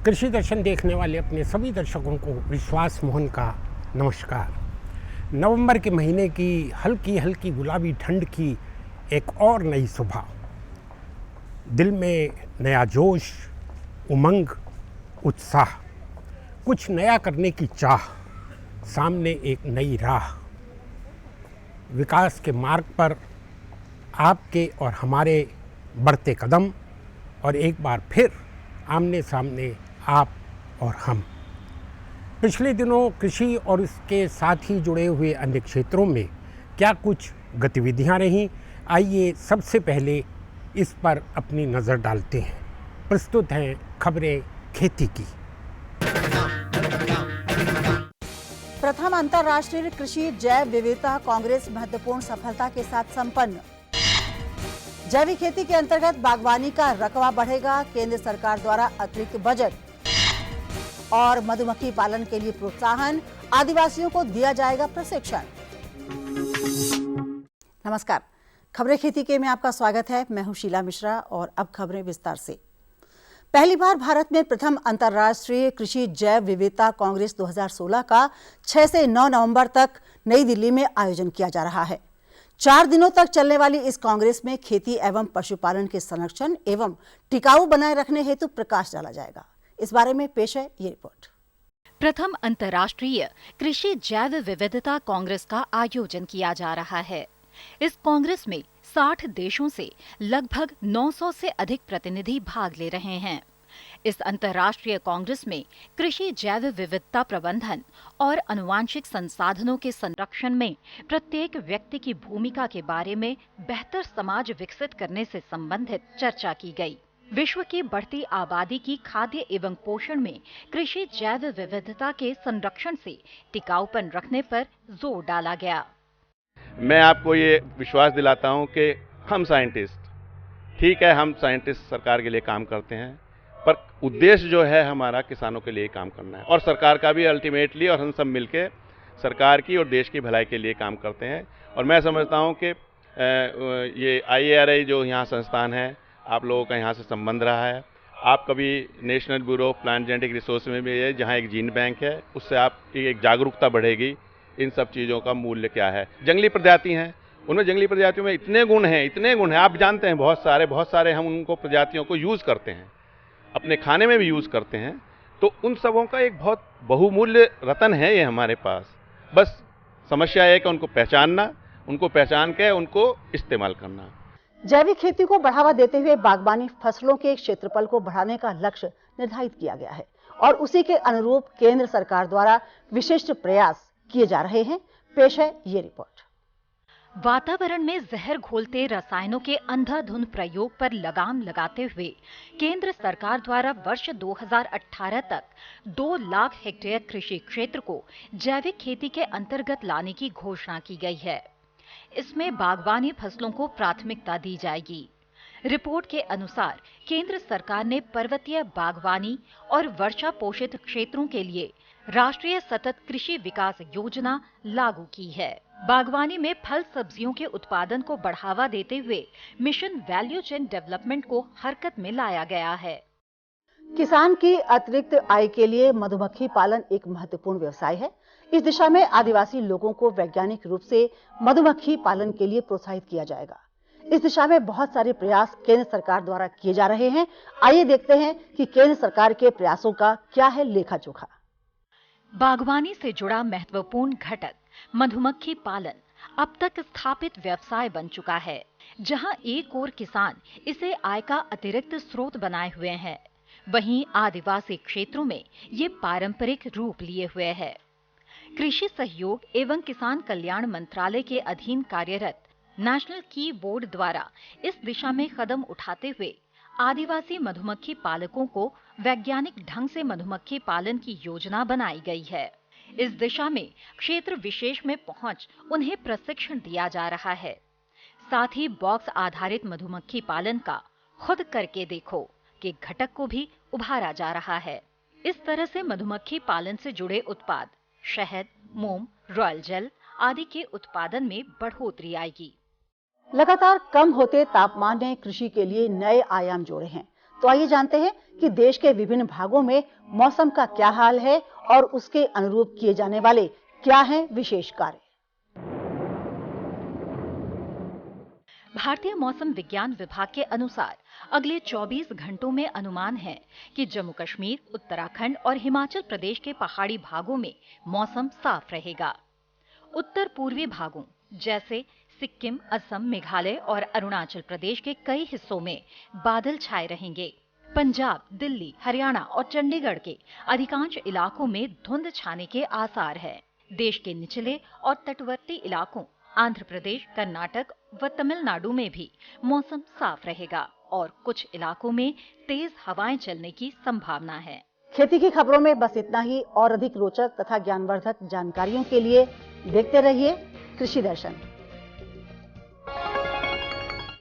कृषि दर्शन देखने वाले अपने सभी दर्शकों को विश्वास मोहन का नमस्कार। नवंबर के महीने की हल्की हल्की गुलाबी ठंड की एक और नई सुबह, दिल में नया जोश, उमंग, उत्साह, कुछ नया करने की चाह, सामने एक नई राह। विकास के मार्ग पर आपके और हमारे बढ़ते कदम, और एक बार फिर आमने सामने आप और हम। पिछले दिनों कृषि और इसके साथ ही जुड़े हुए अन्य क्षेत्रों में क्या कुछ गतिविधियां रहीं, आइए सबसे पहले इस पर अपनी नज़र डालते हैं। प्रस्तुत हैं खबरें खेती की। प्रथम अंतर्राष्ट्रीय कृषि जैव विविधता कांग्रेस महत्वपूर्ण सफलता के साथ संपन्न। जैविक खेती के अंतर्गत बागवानी का रकबा बढ़ेगा, केंद्र सरकार द्वारा अतिरिक्त बजट। और मधुमक्खी पालन के लिए प्रोत्साहन, आदिवासियों को दिया जाएगा प्रशिक्षण। नमस्कार, खबरें खेती के में आपका स्वागत है। मैं हूं शीला मिश्रा और अब खबरें विस्तार से। पहली बार भारत में प्रथम अंतर्राष्ट्रीय कृषि जैव विविधता कांग्रेस 2016 का 6 से 9 नवंबर तक नई दिल्ली में आयोजन किया जा रहा है। 4 दिनों तक चलने वाली इस कांग्रेस में खेती एवं पशुपालन के संरक्षण एवं टिकाऊ बनाए रखने हेतु प्रकाश डाला जाएगा। इस बारे में पेश है ये रिपोर्ट। प्रथम अंतर्राष्ट्रीय कृषि जैव विविधता कांग्रेस का आयोजन किया जा रहा है। इस कांग्रेस में 60 देशों से लगभग 900 से अधिक प्रतिनिधि भाग ले रहे हैं। इस अंतर्राष्ट्रीय कांग्रेस में कृषि जैव विविधता प्रबंधन और आनुवांशिक संसाधनों के संरक्षण में प्रत्येक व्यक्ति की भूमिका के बारे में बेहतर समाज विकसित करने से संबंधित चर्चा की गई। विश्व की बढ़ती आबादी की खाद्य एवं पोषण में कृषि जैव विविधता के संरक्षण से टिकाऊपन रखने पर जोर डाला गया। मैं आपको ये विश्वास दिलाता हूं कि हम साइंटिस्ट, ठीक है, हम साइंटिस्ट सरकार के लिए काम करते हैं, पर उद्देश्य जो है हमारा किसानों के लिए काम करना है, और सरकार का भी अल्टीमेटली, और हम सब मिलके सरकार की और देश की भलाई के लिए काम करते हैं। और मैं समझता हूं कि ये IARI जो यहाँ संस्थान है, आप लोगों का यहाँ से संबंध रहा है। आप कभी national bureau of plant genetic resource में भी है, जहाँ एक जीन बैंक है, उससे आपकी एक जागरूकता बढ़ेगी इन सब चीज़ों का मूल्य क्या है। जंगली प्रजाति हैं, उनमें जंगली प्रजातियों में इतने गुण हैं, आप जानते हैं, बहुत सारे हम उनको प्रजातियों को यूज़ करते हैं, अपने खाने में भी यूज़ करते हैं। तो उन सबों का एक बहुत बहुमूल्य रतन है ये हमारे पास। बस समस्या है कि उनको पहचान के उनको इस्तेमाल करना। जैविक खेती को बढ़ावा देते हुए बागवानी फसलों के क्षेत्रफल को बढ़ाने का लक्ष्य निर्धारित किया गया है और उसी के अनुरूप केंद्र सरकार द्वारा विशिष्ट प्रयास किए जा रहे हैं। पेश है ये रिपोर्ट। वातावरण में जहर घोलते रसायनों के अंधाधुंध प्रयोग पर लगाम लगाते हुए केंद्र सरकार द्वारा वर्ष 2018 तक 2 लाख हेक्टेयर कृषि क्षेत्र को जैविक खेती के अंतर्गत लाने की घोषणा की गई है। इसमें बागवानी फसलों को प्राथमिकता दी जाएगी। रिपोर्ट के अनुसार केंद्र सरकार ने पर्वतीय बागवानी और वर्षा पोषित क्षेत्रों के लिए राष्ट्रीय सतत कृषि विकास योजना लागू की है। बागवानी में फल सब्जियों के उत्पादन को बढ़ावा देते हुए मिशन वैल्यू चेन डेवलपमेंट को हरकत में लाया गया है। किसान की अतिरिक्त आय के लिए मधुमक्खी पालन एक महत्वपूर्ण व्यवसाय है। इस दिशा में आदिवासी लोगों को वैज्ञानिक रूप से मधुमक्खी पालन के लिए प्रोत्साहित किया जाएगा। इस दिशा में बहुत सारे प्रयास केंद्र सरकार द्वारा किए जा रहे हैं। आइए देखते हैं कि केंद्र सरकार के प्रयासों का क्या है लेखा जोखा। बागवानी से जुड़ा महत्वपूर्ण घटक मधुमक्खी पालन अब तक स्थापित व्यवसाय बन चुका है, जहां एक ओर किसान इसे आय का अतिरिक्त स्रोत बनाए हुए हैं, वहीं आदिवासी क्षेत्रों में ये पारंपरिक रूप लिए हुए है। कृषि सहयोग एवं किसान कल्याण मंत्रालय के अधीन कार्यरत नेशनल की बोर्ड द्वारा इस दिशा में कदम उठाते हुए आदिवासी मधुमक्खी पालकों को वैज्ञानिक ढंग से मधुमक्खी पालन की योजना बनाई गई है। इस दिशा में क्षेत्र विशेष में पहुंच उन्हें प्रशिक्षण दिया जा रहा है। साथ ही बॉक्स आधारित मधुमक्खी पालन का खुद करके देखो के घटक को भी उभारा जा रहा है। इस तरह से मधुमक्खी पालन से जुड़े उत्पाद, शहद, मोम, रॉयल जेल आदि के उत्पादन में बढ़ोतरी आएगी। लगातार कम होते तापमान ने कृषि के लिए नए आयाम जोड़े हैं। तो आइए जानते हैं कि देश के विभिन्न भागों में मौसम का क्या हाल है और उसके अनुरूप किए जाने वाले क्या हैं विशेष कार्य। भारतीय मौसम विज्ञान विभाग के अनुसार अगले 24 घंटों में अनुमान है कि जम्मू कश्मीर, उत्तराखंड और हिमाचल प्रदेश के पहाड़ी भागों में मौसम साफ रहेगा। उत्तर पूर्वी भागों जैसे सिक्किम, असम, मेघालय और अरुणाचल प्रदेश के कई हिस्सों में बादल छाए रहेंगे। पंजाब, दिल्ली, हरियाणा और चंडीगढ़ के अधिकांश इलाकों में धुंध छाने के आसार है। देश के निचले और तटवर्ती इलाकों आंध्र प्रदेश, कर्नाटक व तमिलनाडु में भी मौसम साफ रहेगा और कुछ इलाकों में तेज हवाएं चलने की संभावना है। खेती की खबरों में बस इतना ही। और अधिक रोचक तथा ज्ञानवर्धक जानकारियों के लिए देखते रहिए कृषि दर्शन।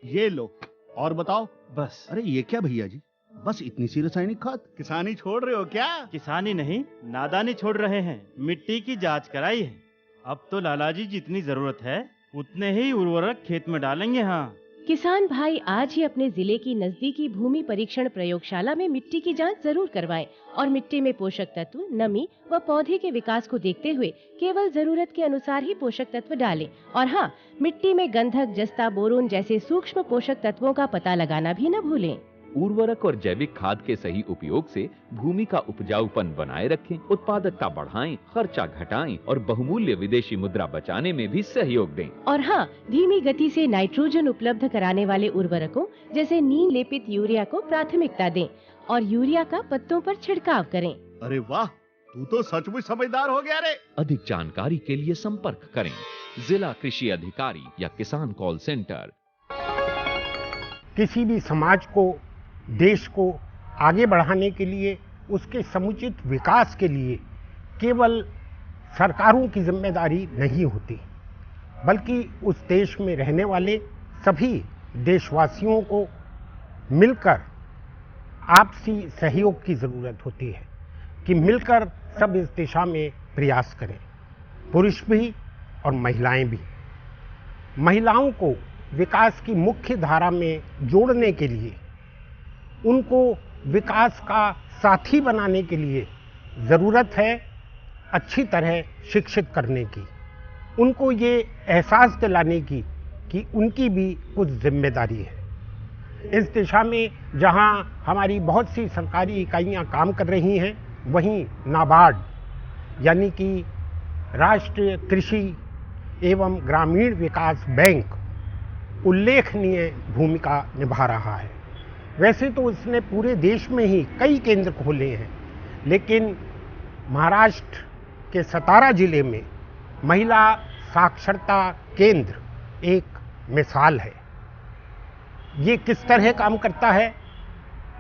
ये लो और बताओ। बस। अरे ये क्या भैया जी, बस इतनी सी रासायनिक खाद? किसानी छोड़ रहे हो क्या? किसानी नहीं, नादानी छोड़ रहे हैं। मिट्टी की जांच कराई है। अब तो लालाजी जितनी जरूरत है उतने ही उर्वरक खेत में डालेंगे। हाँ, किसान भाई आज ही अपने जिले की नजदीकी भूमि परीक्षण प्रयोगशाला में मिट्टी की जांच जरूर करवाएं और मिट्टी में पोषक तत्व, नमी व पौधे के विकास को देखते हुए केवल जरूरत के अनुसार ही पोषक तत्व डालें। और हाँ, मिट्टी में गंधक, जस्ता, बोरोन जैसे सूक्ष्म पोषक तत्वों का पता लगाना भी न भूलें। उर्वरक और जैविक खाद के सही उपयोग से भूमि का उपजाऊपन बनाए रखें, उत्पादकता बढ़ाएं, खर्चा घटाएं और बहुमूल्य विदेशी मुद्रा बचाने में भी सहयोग दें। और हाँ, धीमी गति से नाइट्रोजन उपलब्ध कराने वाले उर्वरकों जैसे नीम लेपित यूरिया को प्राथमिकता दें और यूरिया का पत्तों पर छिड़काव करें। अरे वाह, तू तो सचमुच समझदार हो गया रे। अधिक जानकारी के लिए संपर्क करें जिला कृषि अधिकारी या किसान कॉल सेंटर। किसी भी समाज को, देश को आगे बढ़ाने के लिए, उसके समुचित विकास के लिए केवल सरकारों की जिम्मेदारी नहीं होती, बल्कि उस देश में रहने वाले सभी देशवासियों को मिलकर आपसी सहयोग की ज़रूरत होती है कि मिलकर सब इस दिशा में प्रयास करें, पुरुष भी और महिलाएं भी। महिलाओं को विकास की मुख्य धारा में जोड़ने के लिए, उनको विकास का साथी बनाने के लिए ज़रूरत है अच्छी तरह शिक्षित करने की, उनको ये एहसास दिलाने की कि उनकी भी कुछ जिम्मेदारी है। इस दिशा में जहां हमारी बहुत सी सरकारी इकाइयां काम कर रही हैं, वहीं नाबार्ड यानी कि राष्ट्रीय कृषि एवं ग्रामीण विकास बैंक उल्लेखनीय भूमिका निभा रहा है। वैसे तो उसने पूरे देश में ही कई केंद्र खोले हैं, लेकिन महाराष्ट्र के सतारा जिले में महिला साक्षरता केंद्र एक मिसाल है। ये किस तरह काम करता है,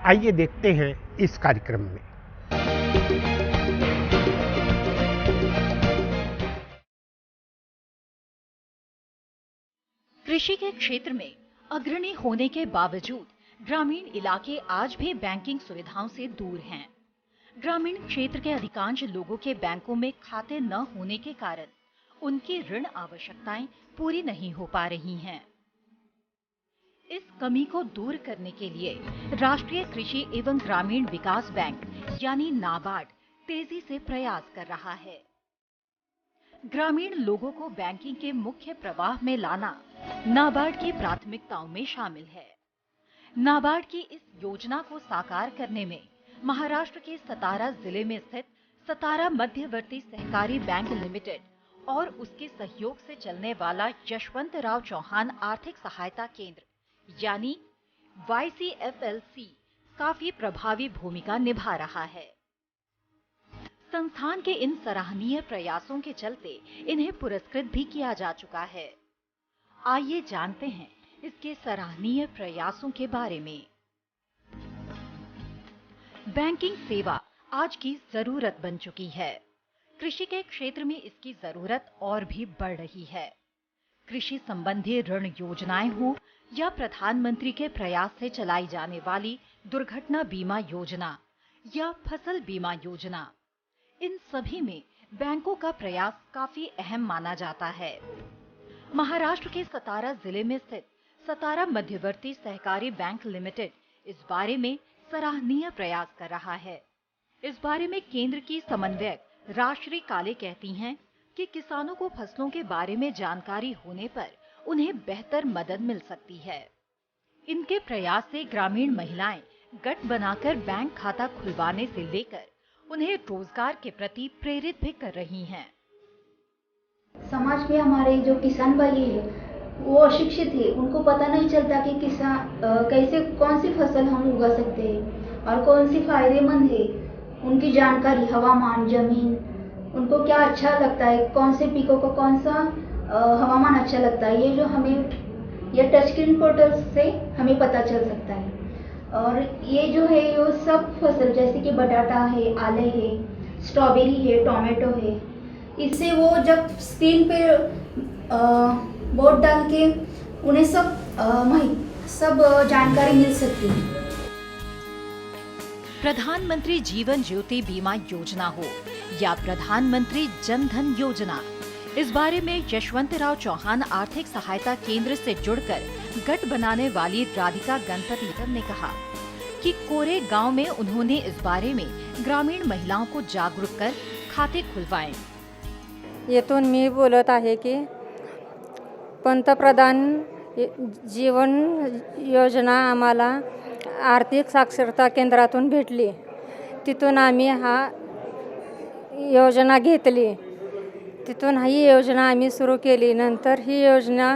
आइए देखते हैं इस कार्यक्रम में। कृषि के क्षेत्र में अग्रणी होने के बावजूद ग्रामीण इलाके आज भी बैंकिंग सुविधाओं से दूर हैं। ग्रामीण क्षेत्र के अधिकांश लोगों के बैंकों में खाते न होने के कारण उनकी ऋण आवश्यकताएं पूरी नहीं हो पा रही हैं। इस कमी को दूर करने के लिए राष्ट्रीय कृषि एवं ग्रामीण विकास बैंक यानी नाबार्ड तेजी से प्रयास कर रहा है। ग्रामीण लोगों को बैंकिंग के मुख्य प्रवाह में लाना नाबार्ड की प्राथमिकताओं में शामिल है। नाबार्ड की इस योजना को साकार करने में महाराष्ट्र के सतारा जिले में स्थित सतारा मध्यवर्ती सहकारी बैंक लिमिटेड और उसके सहयोग से चलने वाला यशवंतराव चौहान आर्थिक सहायता केंद्र यानी YCFLC काफी प्रभावी भूमिका निभा रहा है। संस्थान के इन सराहनीय प्रयासों के चलते इन्हें पुरस्कृत भी किया जा चुका है। आइए जानते हैं इसके सराहनीय प्रयासों के बारे में। बैंकिंग सेवा आज की जरूरत बन चुकी है। कृषि के क्षेत्र में इसकी जरूरत और भी बढ़ रही है। कृषि संबंधी ऋण योजनाएं हो या प्रधानमंत्री के प्रयास से चलाई जाने वाली दुर्घटना बीमा योजना या फसल बीमा योजना, इन सभी में बैंकों का प्रयास काफी अहम माना जाता है। महाराष्ट्र के सतारा जिले में स्थित सतारा मध्यवर्ती सहकारी बैंक लिमिटेड इस बारे में सराहनीय प्रयास कर रहा है। इस बारे में केंद्र की समन्वयक राजश्री काले कहती हैं कि किसानों को फसलों के बारे में जानकारी होने पर उन्हें बेहतर मदद मिल सकती है। इनके प्रयास से ग्रामीण महिलाएं गठ बनाकर बैंक खाता खुलवाने से लेकर उन्हें रोजगार के प्रति प्रेरित भी कर रही हैं। समाज में हमारे जो किसान भाई है वो अशिक्षित है, उनको पता नहीं चलता कि किसान कैसे कौन सी फसल हम उगा सकते हैं और कौन सी फायदेमंद है। उनकी जानकारी, हवामान, जमीन, उनको क्या अच्छा लगता है, कौन से पीकों को कौन सा हवामान अच्छा लगता है, ये जो हमें ये टच स्क्रीन पोर्टल से हमें पता चल सकता है। और ये जो है ये सब फसल जैसे कि बटाटा है, आले है, स्ट्रॉबेरी है, टोमेटो है, इससे वो जब स्क्रीन पे बोर्ड डाल के उन्हें सब जानकारी मिल सकती है। प्रधानमंत्री जीवन ज्योति बीमा योजना हो या प्रधानमंत्री जन धन योजना, इस बारे में यशवंतराव चौहान आर्थिक सहायता केंद्र से जुड़कर गठ बनाने वाली राधिका गणपति ने कहा कि कोरे गांव में उन्होंने इस बारे में ग्रामीण महिलाओं को जागरूक कर खाते खुलवाए। येथून मी बोलत आहे की पंतप्रधान जीवन योजना आम्हाला आर्थिक साक्षरता केंद्रातून भेटली। तिथून आम्ही हा योजना घेतली। तिथून ही योजना आम्ही सुरू केली। नंतर ही योजना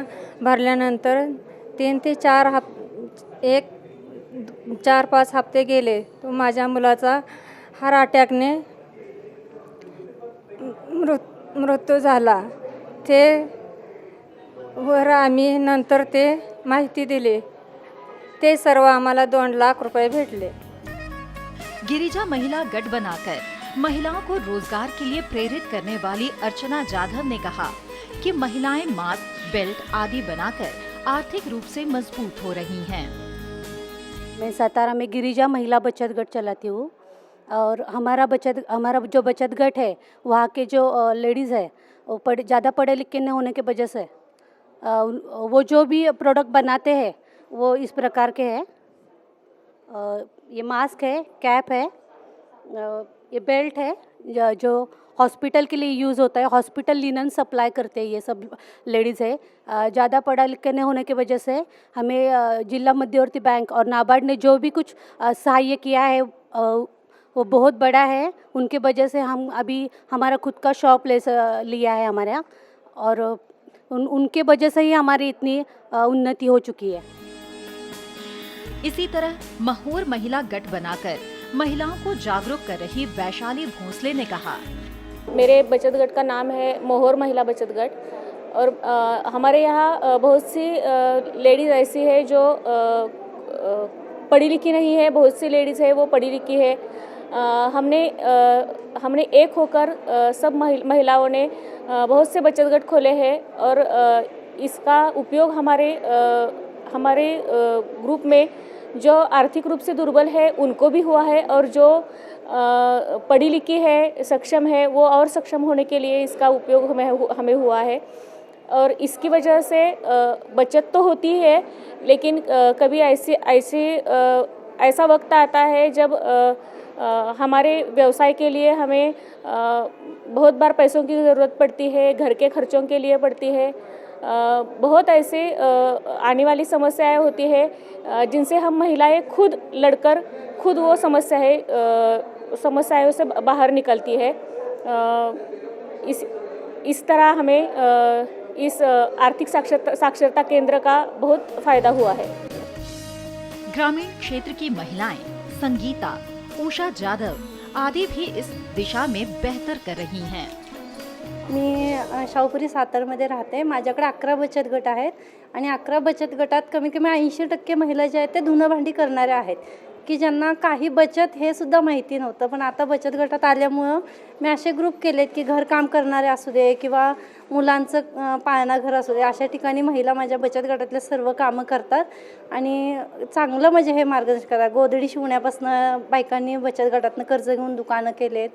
भरल्यानंतर 3 ते 4-5 हप्ते गेले तो माझ्या मुलाचा हार्ट अटॅकने मृत्यू झाला। ते वर आम्ही नंतर ते माहिती दिली, ते सर्व आम्हाला 2 लाख रुपये भेटले। गिरिजा महिला गठ बनाकर महिलाओं को रोजगार के लिए प्रेरित करने वाली अर्चना जाधव ने कहा कि महिलाएं मास्क, बेल्ट आदि बनाकर आर्थिक रूप से मजबूत हो रही हैं। मैं सातारा में गिरिजा महिला बचत गठ चलाती हूँ और हमारा जो बचत गठ है वहाँ के जो लेडीज़ है वो ज़्यादा पढ़े लिखे न होने के वजह से वो जो भी प्रोडक्ट बनाते हैं वो इस प्रकार के हैं। ये मास्क है, कैप है, ये बेल्ट है जो हॉस्पिटल के लिए यूज़ होता है। हॉस्पिटल लिनन सप्लाई करते हैं ये सब लेडीज़ है। ज़्यादा पढ़ा लिखा नहीं होने की वजह से हमें जिला मध्यवर्ती बैंक और नाबार्ड ने जो भी कुछ सहाय्य किया है वो बहुत बड़ा है। उनके वजह से हम अभी हमारा खुद का शॉप लिया है हमारे यहाँ, और उनके वजह से ही हमारी इतनी उन्नति हो चुकी है। इसी तरह महोर महिला गठ बनाकर महिलाओं को जागरूक कर रही वैशाली भोसले ने कहा, मेरे बचत गठ का नाम है मोहर महिला बचत गठ और हमारे यहाँ बहुत सी लेडीज़ ऐसी है जो पढ़ी लिखी नहीं है, बहुत सी लेडीज़ है वो पढ़ी लिखी है। हमने एक होकर सब महिलाओं ने बहुत से बचत गठ खोले हैं और इसका उपयोग हमारे ग्रुप में जो आर्थिक रूप से दुर्बल है उनको भी हुआ है और जो पढ़ी लिखी है, सक्षम है, वो और सक्षम होने के लिए इसका उपयोग हमें हुआ है। और इसकी वजह से बचत तो होती है, लेकिन कभी ऐसा वक्त आता है जब हमारे व्यवसाय के लिए हमें बहुत बार पैसों की ज़रूरत पड़ती है, घर के खर्चों के लिए पड़ती है। बहुत ऐसे आने वाली समस्याएं होती है जिनसे हम महिलाएं खुद लड़कर खुद वो समस्याओं से बाहर निकलती है। इस तरह हमें इस आर्थिक साक्षरता केंद्र का बहुत फायदा हुआ है। ग्रामीण क्षेत्र की महिलाएं संगीता, उषा जाधव आदि भी इस दिशा में बेहतर कर रही हैं। मी शाहूपुरी सातारमध्ये राहते। माझ्याकडे 11 बचत गट आहेत आणि 11 बचत गटात कमीत कमी 80% महिला ज्या आहेत ते धुणं भांडी करणाऱ्या आहेत की ज्यांना काही बचत हे सुद्धा माहिती नव्हतं। पण आता बचत गटात आल्यामुळं मी असे ग्रुप केलेत की घर काम करणारे असू दे किंवा मुलांचं पाळणा घर असू दे, अशा ठिकाणी महिला माझ्या बचत गटातले सर्व कामं करतात आणि चांगलं म्हणजे हे मार्गदर्शन करतात। गोधडी शिवण्यापासून बायकांनी बचत गटातनं कर्ज घेऊन दुकानं केलेत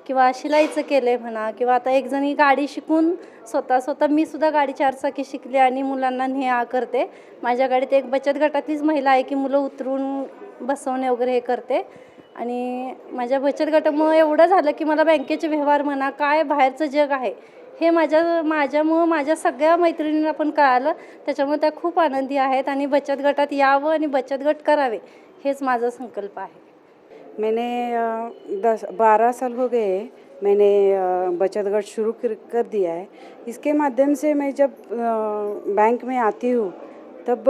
किंवा शिलाईचं केलं आहे म्हणा, किंवा आता एक जणी गाडी शिकून स्वतः मी सुद्धा गाडी 4 चाकी शिकले आणि मुलांना ने करते. माझ्या गाडीत एक बचत गटातलीच महिला आहे की मुलं उतरून बसवणे वगैरे हे करते. आणि माझ्या बचत गटामुळं एवढं झालं की मला बँकेचे व्यवहार म्हणा, काय बाहेरचं जग आहे हे माझ्यामुळं माझ्या सगळ्या मैत्रिणींना पण कळालं. त्याच्यामुळे त्या खूप आनंदी आहेत आणि बचत गटात यावं आणि बचत गट करावे हेच माझा संकल्प आहे. मैंने 12 साल हो गए मैंने बचत गट शुरू कर दिया है. इसके माध्यम से मैं जब बैंक में आती हूँ तब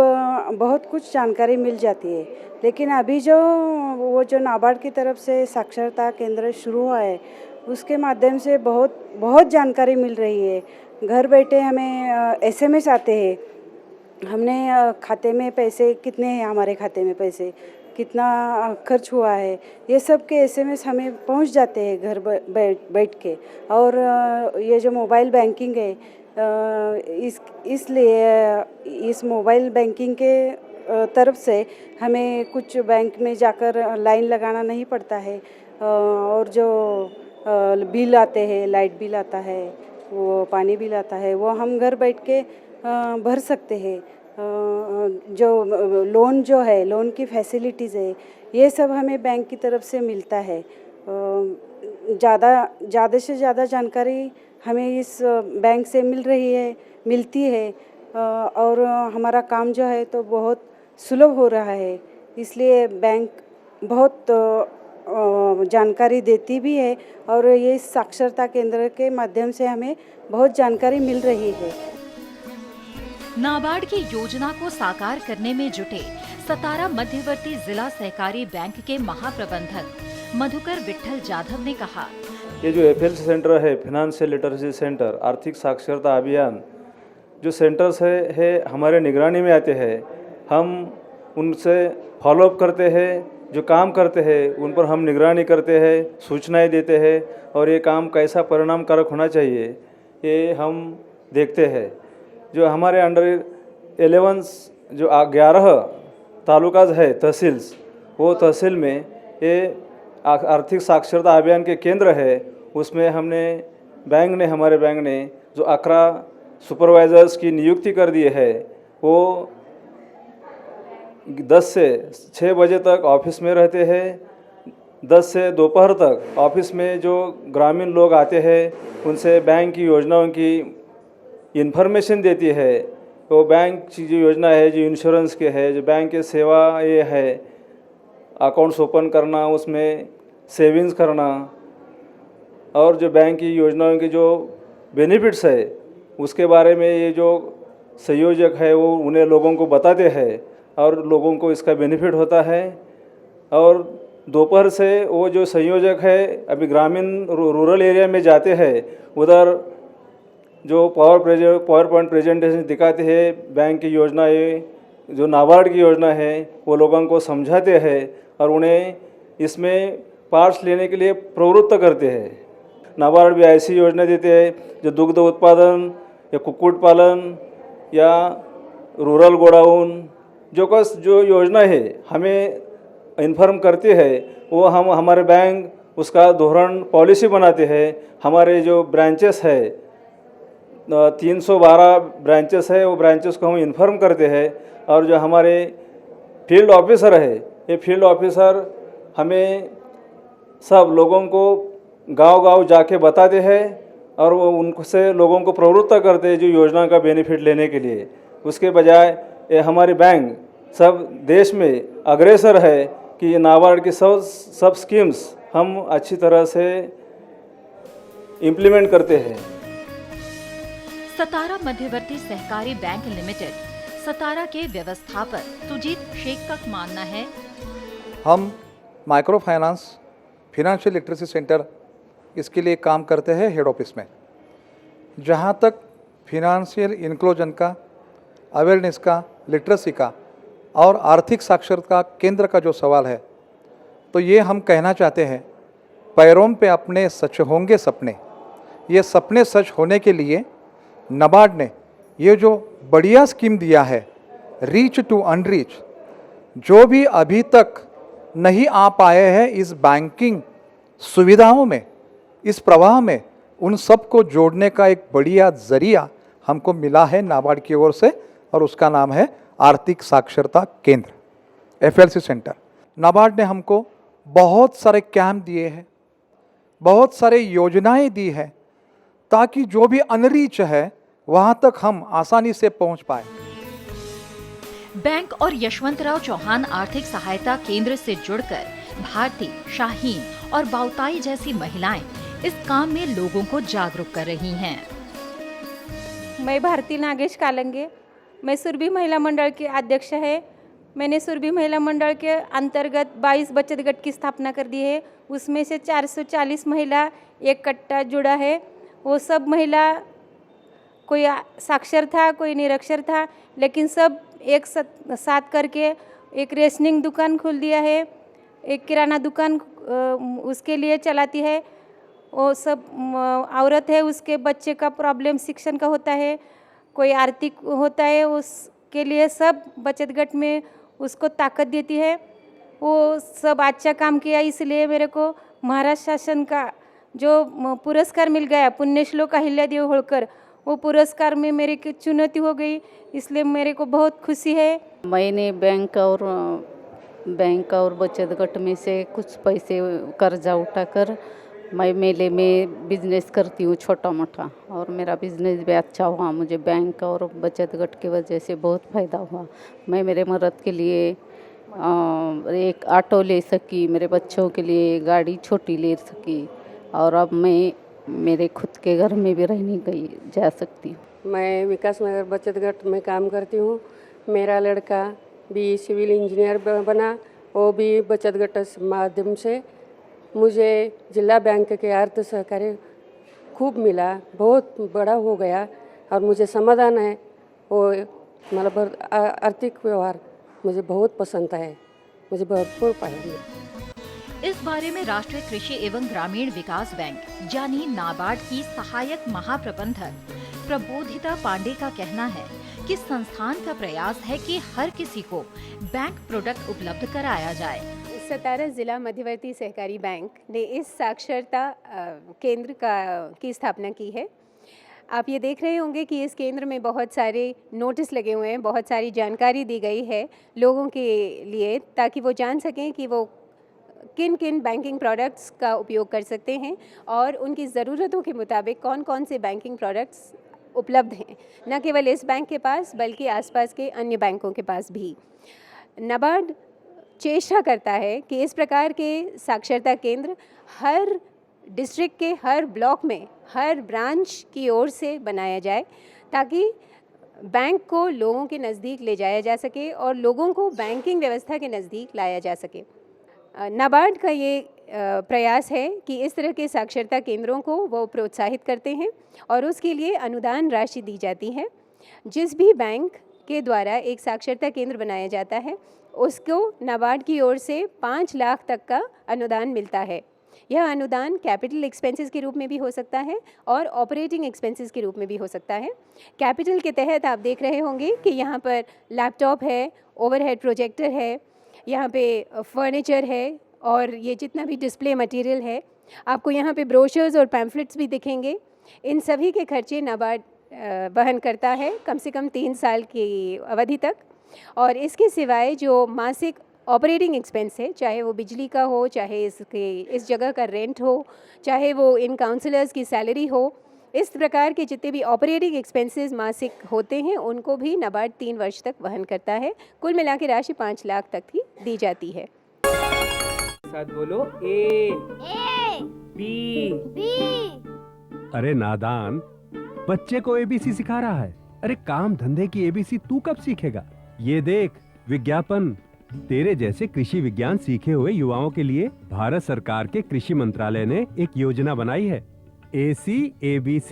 बहुत कुछ जानकारी मिल जाती है. लेकिन अभी जो नाबार्ड की तरफ से साक्षरता केंद्र शुरू हुआ है उसके माध्यम से बहुत जानकारी मिल रही है. घर बैठे हमें SMS आते हैं, हमने खाते में पैसे कितने हैं, हमारे खाते में पैसे कितना खर्च हुआ है, ये सब के SMS हमें पहुंच जाते हैं घर बैठ के. और ये जो मोबाइल बैंकिंग है इसलिए इस मोबाइल बैंकिंग के तरफ से हमें कुछ बैंक में जाकर लाइन लगाना नहीं पड़ता है. और जो बिल आते हैं, लाइट बिल आता है, वो पानी बिल आता है, वो हम घर बैठ के भर सकते हैं. जो लोन है, लोन की फैसिलिटीज़ है, ये सब हमें बैंक की तरफ से मिलता है. ज़्यादा से ज़्यादा जानकारी हमें इस बैंक से मिलती है. और हमारा काम जो है तो बहुत सुलभ हो रहा है. इसलिए बैंक बहुत जानकारी देती भी है और ये साक्षरता केंद्र के माध्यम से हमें बहुत जानकारी मिल रही है. नाबार्ड की योजना को साकार करने में जुटे सतारा मध्यवर्ती जिला सहकारी बैंक के महाप्रबंधक मधुकर विट्ठल जाधव ने कहा, ये जो FLC सेंटर है, फिनेंशियल लिटरेसी सेंटर, आर्थिक साक्षरता अभियान, जो सेंटर्स है हमारे निगरानी में आते हैं. हम उनसे फॉलोअप करते हैं, जो काम करते हैं उन पर हम निगरानी करते हैं, सूचनाएं देते हैं और ये काम कैसा परिणामकारक होना चाहिए ये हम देखते हैं. जो हमारे अंडर 11 जो 11 तालुकाज है तहसील्स, वो तहसील में ये आर्थिक साक्षरता अभियान के केंद्र है. उसमें हमारे बैंक ने जो 11 सुपरवाइज़र्स की नियुक्ति कर दी है, वो 10 से 6 बजे तक ऑफिस में रहते हैं. 10 से दोपहर तक ऑफिस में जो ग्रामीण लोग आते हैं उनसे बैंक की योजनाओं की इन्फॉर्मेशन देती है. वो बैंक की जो योजना है, जो इंश्योरेंस के है, जो बैंक के सेवा ये है, अकाउंट्स ओपन करना, उसमें सेविंग्स करना, और जो बैंक की योजनाओं के जो बेनिफिट्स है उसके बारे में ये जो संयोजक है वो उन्हें लोगों को बताते हैं और लोगों को इसका बेनिफिट होता है. और दोपहर से वो जो संयोजक है अभी ग्रामीण रूरल एरिया में जाते हैं, उधर जो पावर पॉइंट प्रेजेंटेशन दिखाते हैं, बैंक की योजनाएं, जो नाबार्ड की योजना है वो लोगों को समझाते हैं और उन्हें इसमें पार्ट्स लेने के लिए प्रवृत्त करते हैं. नाबार्ड भी ऐसी योजना देते हैं जो दुग्ध उत्पादन या कुक्कुट पालन या रूरल गोडाउन जो योजना है हमें इन्फॉर्म करती है, वो हम हमारे बैंक उसका धोरण पॉलिसी बनाते हैं. हमारे जो ब्रांचेस है 312 ब्रांचेस है, वो ब्रांचेस को हम इन्फॉर्म करते हैं. और जो हमारे फील्ड ऑफिसर है, ये फील्ड ऑफिसर हमें सब लोगों को गांव-गांव जाके बताते हैं और वो उनसे लोगों को प्रवृत्त करते हैं जो योजना का बेनिफिट लेने के लिए. उसके बजाय ये हमारी बैंक सब देश में अग्रसर है कि नाबार्ड की सब स्कीम्स हम अच्छी तरह से इम्प्लीमेंट करते हैं. सतारा मध्यवर्ती सहकारी बैंक लिमिटेड सतारा के व्यवस्थापक सुजीत शेख का मानना है, हम micro finance financial literacy centre इसके लिए काम करते हैं हेड ऑफिस में. जहाँ तक फिनेंशियल इंक्लूजन का, अवेयरनेस का, लिटरेसी का और आर्थिक साक्षरता केंद्र का जो सवाल है, तो ये हम कहना चाहते हैं, पैरों पे अपने सच होंगे सपने. ये सपने सच होने के लिए नाबार्ड ने ये जो बढ़िया स्कीम दिया है, रीच टू अनरीच, जो भी अभी तक नहीं आ पाए हैं इस बैंकिंग सुविधाओं में, इस प्रवाह में उन सबको जोड़ने का एक बढ़िया जरिया हमको मिला है नाबार्ड की ओर से, और उसका नाम है आर्थिक साक्षरता केंद्र, FLC सेंटर। नाबार्ड ने हमको बहुत सारे कैंप दिए हैं, बहुत सारे योजनाएं दी है, ताकि जो भी अनरीच है वहां तक हम आसानी से पहुंच पाए। बैंक और यशवंतराव चौहान आर्थिक सहायता केंद्र से जुड़कर भारती, शाहीन और बाउताई जैसी महिलाएं इस काम में लोगों को जागरूक कर रही हैं। मैं भारती नागेश कालंगे, मैं सुरभि महिला मंडल की अध्यक्ष है। मैंने सुरभि महिला मंडल के अंतर्गत 22 बचत गट की स्थापना कर दी है। उसमें से 440 महिला एक कट्टा जुड़ा है। वो सब महिला, कोई साक्षर था, कोई निरक्षर था, लेकिन सब एक साथ करके एक रेशनिंग दुकान खोल दिया है, एक किराना दुकान उसके लिए चलाती है। वो सब औरत है, उसके बच्चे का प्रॉब्लम शिक्षण का होता है, कोई आर्थिक होता है, उसके लिए सब बचत गट में उसको ताकत देती है। वो सब अच्छा काम किया, इसलिए मेरे को महाराष्ट्र शासन का जो पुरस्कार मिल गया, पुण्यश्लोक अहिल्यादेवी होळकर, वो पुरस्कार में मेरी चुनौती हो गई, इसलिए मेरे को बहुत खुशी है। मैंने बैंक और बचत गट में से कुछ पैसे कर्जा उठाकर मैं मेले में बिजनेस करती हूँ छोटा मोटा, और मेरा बिजनेस भी अच्छा हुआ। मुझे बैंक और बचत गट की वजह से बहुत फ़ायदा हुआ। मैं मेरे मर्द के लिए एक ऑटो ले सकी, मेरे बच्चों के लिए गाड़ी छोटी ले सकी, और अब मैं मेरे खुद के घर में भी रहने गई जा सकती हूँ। मैं विकास नगर बचत गट में काम करती हूँ। मेरा लड़का भी सिविल इंजीनियर बना, वो भी बचत गट माध्यम से। मुझे जिला बैंक के अर्थ सहकारी खूब मिला, बहुत बड़ा हो गया, और मुझे समाधान है। वो मतलब आर्थिक व्यवहार मुझे बहुत पसंद है, मुझे भरपूर पाया। इस बारे में राष्ट्रीय कृषि एवं ग्रामीण विकास बैंक यानी नाबार्ड की सहायक महाप्रबंधक प्रबोधिता पांडे का कहना है कि संस्थान का प्रयास है कि हर किसी को बैंक प्रोडक्ट उपलब्ध कराया जाए। सतारा जिला मध्यवर्ती सहकारी बैंक ने इस साक्षरता केंद्र की स्थापना की है। आप ये देख रहे होंगे कि इस केंद्र में बहुत सारे नोटिस लगे हुए हैं, बहुत सारी जानकारी दी गई है लोगों के लिए, ताकि वो जान सकें कि वो किन किन बैंकिंग प्रोडक्ट्स का उपयोग कर सकते हैं और उनकी ज़रूरतों के मुताबिक कौन कौन से बैंकिंग प्रोडक्ट्स उपलब्ध हैं, न केवल इस बैंक के पास बल्कि आसपास के अन्य बैंकों के पास भी। नाबार्ड चेष्टा करता है कि इस प्रकार के साक्षरता केंद्र हर डिस्ट्रिक्ट के हर ब्लॉक में, हर ब्रांच की ओर से बनाया जाए, ताकि बैंक को लोगों के नज़दीक ले जाया जा सके और लोगों को बैंकिंग व्यवस्था के नज़दीक लाया जा सके। नाबार्ड का ये प्रयास है कि इस तरह के साक्षरता केंद्रों को वो प्रोत्साहित करते हैं और उसके लिए अनुदान राशि दी जाती है। जिस भी बैंक के द्वारा एक साक्षरता केंद्र बनाया जाता है उसको नाबार्ड की ओर से 5 लाख तक का अनुदान मिलता है। यह अनुदान कैपिटल एक्सपेंसेस के रूप में भी हो सकता है और ऑपरेटिंग एक्सपेंसेस के रूप में भी हो सकता है। कैपिटल के तहत आप देख रहे होंगे कि यहाँ पर लैपटॉप है, ओवरहेड प्रोजेक्टर है, यहाँ पे फर्नीचर है और ये जितना भी डिस्प्ले मटेरियल है, आपको यहाँ पे ब्रोशर्स और पैम्फलेट्स भी दिखेंगे। इन सभी के खर्चे नाबार्ड वहन करता है कम से कम 3 साल की अवधि तक। और इसके सिवाय जो मासिक ऑपरेटिंग एक्सपेंस है, चाहे वो बिजली का हो, चाहे इस जगह का रेंट हो, चाहे वो इन काउंसलर्स की सैलरी हो, इस प्रकार के जितने भी ऑपरेटिंग एक्सपेंसेस मासिक होते हैं उनको भी नाबार्ड 3 वर्ष तक वहन करता है। कुल मिला के राशि 5 लाख तक की दी जाती है। साथ बोलो ए बी। अरे नादान, बच्चे को एबीसी सिखा रहा है। अरे काम धंधे की एबीसी तू कब सीखेगा? ये देख विज्ञापन, तेरे जैसे कृषि विज्ञान सीखे हुए युवाओं के लिए भारत सरकार के कृषि मंत्रालय ने एक योजना बनाई है, ACABC।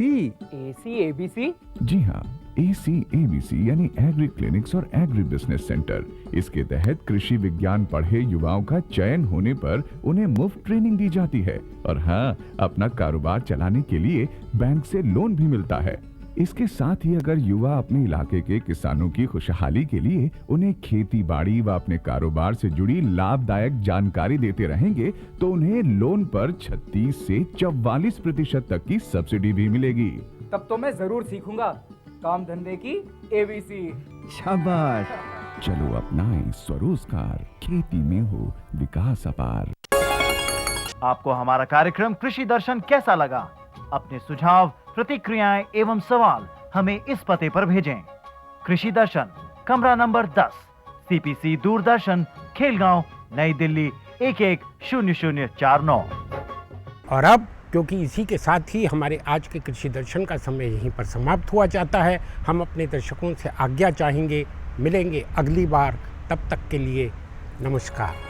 ACABC? जी हाँ, ACABC यानी एग्री क्लिनिक्स और एग्री बिजनेस सेंटर। इसके तहत कृषि विज्ञान पढ़े युवाओं का चयन होने पर उन्हें मुफ्त ट्रेनिंग दी जाती है और हाँ, अपना कारोबार चलाने के लिए बैंक से लोन भी मिलता है। इसके साथ ही अगर युवा अपने इलाके के किसानों की खुशहाली के लिए उन्हें खेती बाड़ी व अपने कारोबार से जुड़ी लाभदायक जानकारी देते रहेंगे तो उन्हें लोन पर 36 से 44% तक की सब्सिडी भी मिलेगी। तब तो मैं जरूर सीखूंगा काम धंधे की एबीसी। शाबाश, चलो अपनाएं स्वरोजगार, खेती में हो विकास अपार। आपको हमारा कार्यक्रम कृषि दर्शन कैसा लगा? अपने सुझाव, प्रतिक्रियाएं एवं सवाल हमें इस पते पर भेजें। कृषि दर्शन, कमरा नंबर 10, सीपीसी दूरदर्शन, खेलगांव, नई दिल्ली 110049। और अब क्योंकि इसी के साथ ही हमारे आज के कृषि दर्शन का समय यहीं पर समाप्त हुआ जाता है, हम अपने दर्शकों से आज्ञा चाहेंगे। मिलेंगे अगली बार, तब तक के लिए नमस्कार।